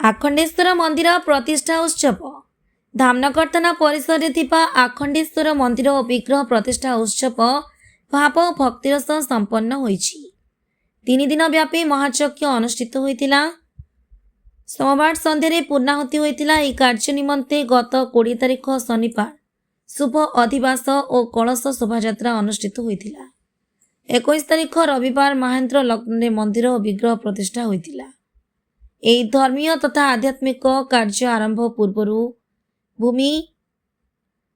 ଆଖଣ୍ଡେଶ୍ୱର ମନ୍ଦିର ପ୍ରତିଷ୍ଠା ଉତ୍ସବ ଧାମନଗର ଥାନା ପରିସରରେ ଥିବା ଆଖଣ୍ଡେଶ୍ୱର ମନ୍ଦିର ଓ ବିଗ୍ରହ ପ୍ରତିଷ୍ଠା ଉତ୍ସବ ଭାବ ଓ ଭକ୍ତିର ସହ ସମ୍ପନ୍ନ ହୋଇଛି। 3 ଦିନ ବ୍ୟାପୀ ମହାଯଜ୍ଞ ଅନୁଷ୍ଠିତ ହୋଇଥିଲା। सोमवार सन्ध्यारे पूर्णाहुति होइतिला। ଏହି କାର୍ଯ୍ୟ ନିମନ୍ତେ ଗତ 20 ତାରିଖ ଶନିବାର शुभ ଅଧିବାସ ଓ କଳସ ଶୋଭାଯାତ୍ରା ଅନୁଷ୍ଠିତ ହୋଇଥିଲା। 21 ତାରିଖ ରବିବାର ମହେନ୍ଦ୍ର ଲଗ୍ନରେ ମନ୍ଦିର ଓ ବିଗ୍ରହ ପ୍ରତିଷ୍ଠା ହୋଇଥିଲା। ଏହି ଧର୍ମୀୟ ତଥା ଆଧ୍ୟାତ୍ମିକ କାର୍ଯ୍ୟ ଆରମ୍ଭ ପୂର୍ବରୁ ଭୂମି,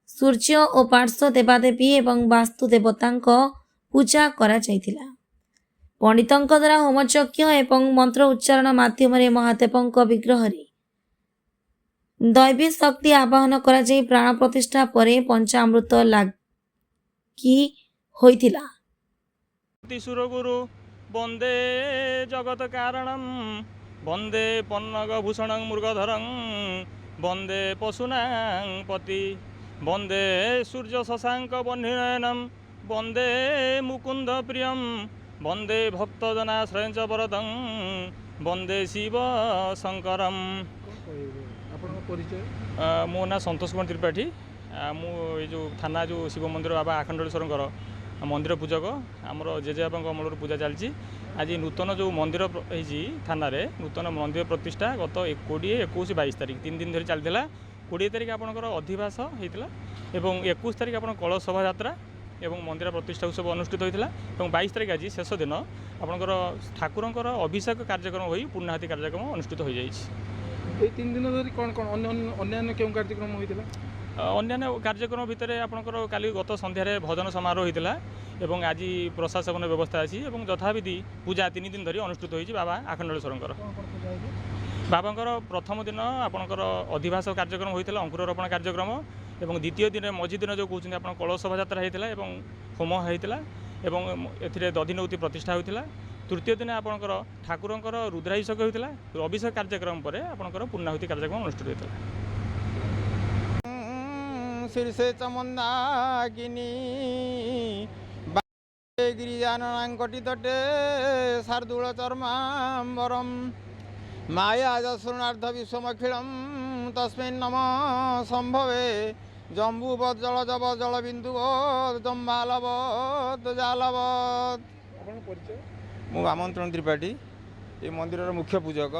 ସୂର୍ଯ୍ୟ ଓ ପାର୍ଶ୍ୱ ଦେବାଦେବୀ ଏବଂ ବାସ୍ତୁ ଦେବତାଙ୍କ ପୂଜା କରାଯାଇଥିଲା। पंडितों द्वारा होमयज्ञ एवं मंत्र उच्चारण माध्यम महादेवों विग्रह दैवी शक्ति आवाहन करा जाई प्राण प्रतिष्ठा पर पंचामृत लगी होइतिला। सुरगुरु वंदे जगत कारणम वंदे पन्नग भूषण मृगधरं वंदे पशुनां पति वंदे सूर्य शशांक वह्निनयनम वंदे मुकुंद प्रियम वंदे भक्तजनाश्रयं च वरदं वंदे शिव शंकरम। मो ना संतोष कुमार त्रिपाठी। मु जो थाना जो शिव मंदिर बाबा आखंडेश्वर मंदिर पूजक आमर जेजेबापा अमल पूजा चलती। आज नूतन जो मंदिर थाना नूतन मंदिर प्रतिष्ठा गत 20, 21, 22 तारीख 3 दिन धरी चलता। 20 तारीख आपंकर अधिवास होता और 21 तारीख आप कलश शोभा यात्रा एवं मंदिर प्रतिष्ठा उत्सव अनुष्ठित होता है। 22 तारीख आज शेष दिन आपंकर ठाकुरंकर अभिषेक कार्यक्रम हो पूर्णाहुति कार्यक्रम अनुष्ठित हो जाए। 3 दिन धरी कौन कौन अन्य क्यों कार्यक्रम होता? अन्य कार्यक्रम भितर आपंकर काली गत सन्धार भजन समारोह होता और आज प्रशासन व्यवस्था अच्छी और यथाविधि पूजा 3 दिन धरी अनुष्ठित हो बाबा आखंडेश्वर बाबांकर प्रथम दिन आपंकर अधिवास कार्यक्रम होता अंकुरोपण कार्यक्रम और द्वितीय दिन मझी दिन जो कहते हैं कलश शोभा यात्रा होता है होम होता है दधिनौती प्रतिष्ठा होता। तृतीय दिन आपंकर ठाकुरंकर रुद्राभिषेक होता। अभिषेक कार्यक्रम पर आपंकर पूर्णाहुति कार्यक्रम अनुष्ठित होता। शीर्षे चमन्दाकिनी गिरिजाननाङ्कटितटे शार्दूल चर्माम्बरम माया जसृणार्ध विश्वमखिलम तस्मिन् नमः संभवे जम्बूवत जलजव जलबिंदुवत जम्बालवत जालवत। मु आमंत्रण त्रिपाठी ये मंदिर मुख्य पूजक।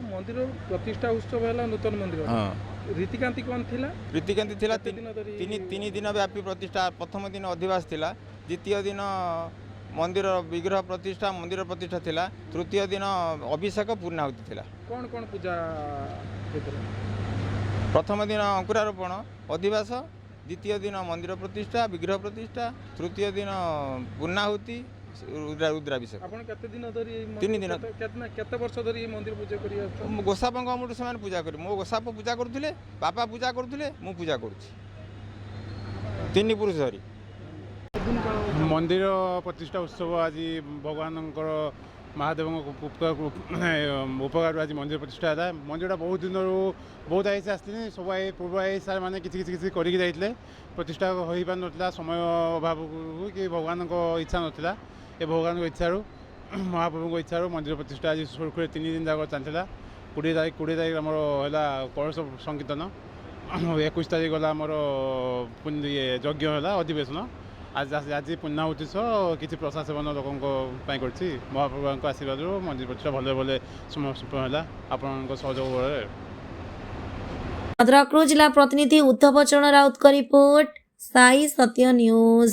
मंदिर प्रतिष्ठा उत्सव है नूतन मंदिर। हाँ रीतिकांति कौन थिला? रीतिकांति थिला 3 दिन व्यापी प्रतिष्ठा। प्रथम दिन अधिवास थिला, द्वितीय दिन मंदिर विग्रह प्रतिष्ठा मंदिर प्रतिष्ठा थिला, तृतीय दिन अभिषेक पूर्णाहुति थिला। कौन कौन पूजा होता? प्रथम दिन अंकुरारोपण अधिवास, द्वितीय दिन मंदिर प्रतिष्ठा विग्रह प्रतिष्ठा, तृतीय दिन पूर्णाहुति रुद्राभिषेक। आपण केते दिन धरी 3 दिन केते वर्ष धरी मंदिर पूजा करिया? गोसापा अमृत से पूजा करी मो गोसाप पूजा करुले बापा पूजा करुले मु पूजा करुछि 3 पुरुष धरी। मंदिर प्रतिष्ठा उत्सव आज भगवान महादेव उपकार आज मंदिर प्रतिष्ठा है। मंदिर बहुत दिन बहुत आई से आसती सब आई पूर्व आई सार मैंने किसी करते प्रतिष्ठा हो पार ना समय अभाव कि भगवान इच्छा नाला ये भगवान इच्छा महाप्रभु इच्छा मंदिर प्रतिष्ठा आज सुरखुरे 3 दिन जाक चलता। 20 तारीख आमर है कलश संकीर्तन, 21 तारीख गला आमर ये यज्ञ है अधिवेशन। आज आज पूर्णाहुति किसी प्रशासन लोकों महाप्रभु आशीर्वाद मंदिर प्रतिष्ठा भले भले संपन्न है आपण सहयोग बल। भद्रक जिला प्रतिनिधि उद्धव चरण राउत का रिपोर्ट साई सत्य न्यूज।